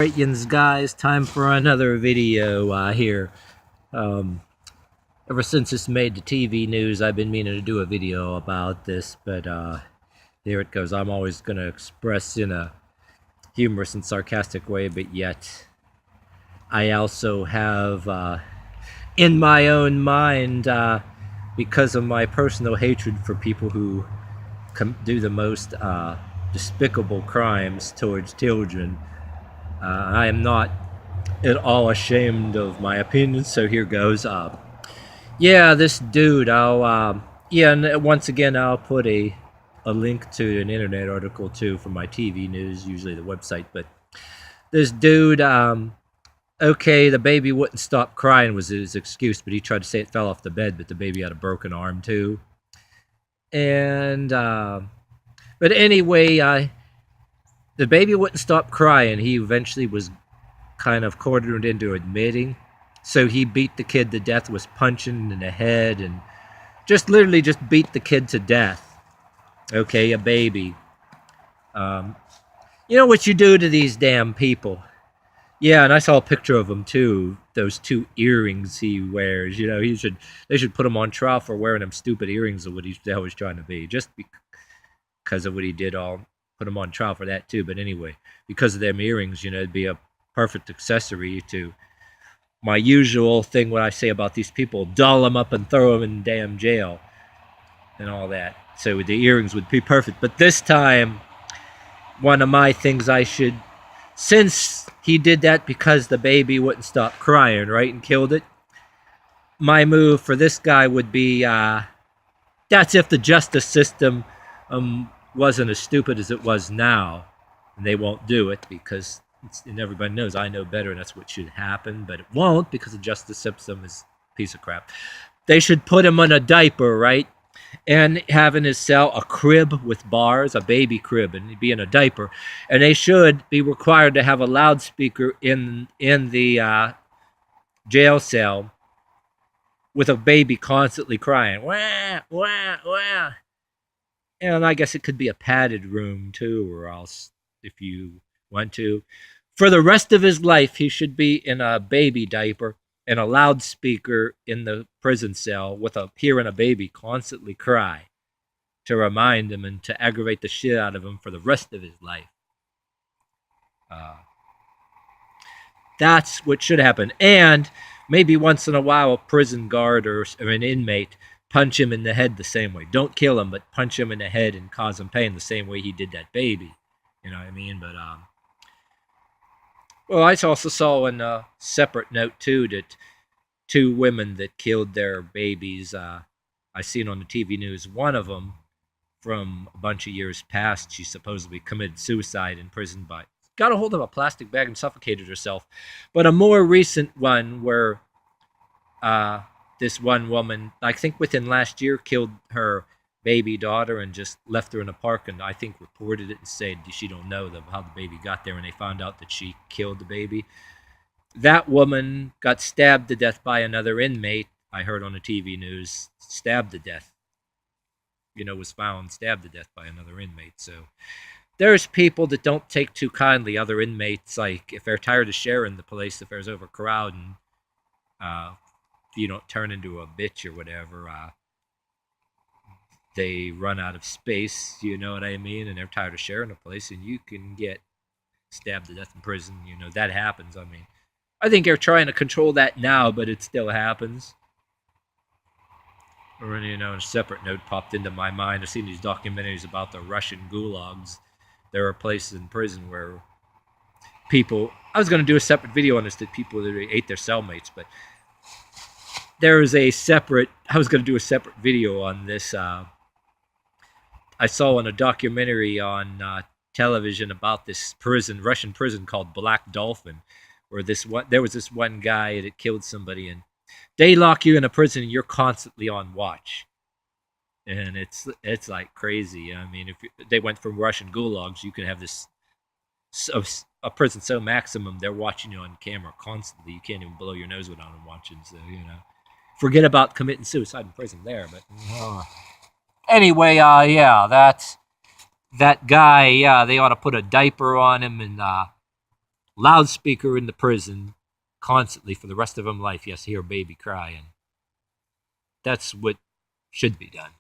Alright, yins guys, time for another video here. Ever since it's made the TV news, I've been meaning to do a video about this, but here it goes. I'm always going to express in a humorous and sarcastic way, but yet I also have in my own mind, because of my personal hatred for people who do the most despicable crimes towards children, I am not at all ashamed of my opinion, so here goes. Yeah, this dude, and once again, I'll put a link to an internet article too from my TV news, usually the website, but this dude, okay, the baby wouldn't stop crying was his excuse, but he tried to say it fell off the bed, but the baby had a broken arm too. And, but anyway, the baby wouldn't stop crying. He eventually was kind of cornered into admitting. So he beat the kid to death, was punching in the head, and literally just beat the kid to death. Okay, a baby. You know what you do to these damn people. Yeah, and I saw a picture of him too. Those 2 earrings he wears. You know, they should put him on trial for wearing them stupid earrings of what the hell he's trying to be. Just because of what he did, I'll put him on trial for that too. But anyway, because of them earrings, you know, it'd be a perfect accessory to my usual thing what I say about these people: doll them up and throw them in damn jail and all that. So the earrings would be perfect. But this time, one of my things I should, since he did that because the baby wouldn't stop crying, right, and killed it, my move for this guy would be, that's if the justice system wasn't as stupid as it was now. And they won't do it because and everybody knows I know better and that's what should happen, but it won't because the justice system is a piece of crap. They should put him on a diaper, right? And have in his cell a crib with bars, a baby crib, and he'd be in a diaper. And they should be required to have a loudspeaker in the jail cell with a baby constantly crying. Wah, wah, wah. And I guess it could be a padded room too, or else if you want to. For the rest of his life, he should be in a baby diaper and a loudspeaker in the prison cell with hearing a baby constantly cry to remind him and to aggravate the shit out of him for the rest of his life. That's what should happen. And maybe once in a while a prison guard or an inmate punch him in the head the same way. Don't kill him, but punch him in the head and cause him pain the same way he did that baby. You know what I mean? But well, I also saw in a separate note too that 2 women that killed their babies, I seen on the TV news. One of them, from a bunch of years past, she supposedly committed suicide in prison by got a hold of a plastic bag and suffocated herself. But a more recent one where this one woman, I think within last year, killed her baby daughter and just left her in a park, and I think reported it and said she don't know how the baby got there, and they found out that she killed the baby. That woman got stabbed to death by another inmate, I heard on the TV news. Stabbed to death. You know, was found stabbed to death by another inmate. So there's people that don't take too kindly other inmates, like if they're tired of sharing the place, if there's overcrowding, if you don't turn into a bitch or whatever, they run out of space, you know what I mean? And they're tired of sharing a place, and you can get stabbed to death in prison. You know, that happens. I mean, I think they're trying to control that now, but it still happens. Or, you know, a separate note popped into my mind. I've seen these documentaries about the Russian gulags. There are places in prison where people, I was going to do a separate video on this, that people that ate their cellmates, but there is I was going to do a separate video on this. I saw in a documentary on television about this Russian prison called Black Dolphin, where there was this one guy that killed somebody, and they lock you in a prison and you're constantly on watch. And it's like crazy. I mean, if they went from Russian gulags, you could have this a prison so maximum they're watching you on camera constantly. You can't even blow your nose without them watching. So, you know, forget about committing suicide in prison there. But anyway, yeah, that guy. Yeah, they ought to put a diaper on him and loudspeaker in the prison constantly for the rest of his life. Yes, hear a baby crying. That's what should be done.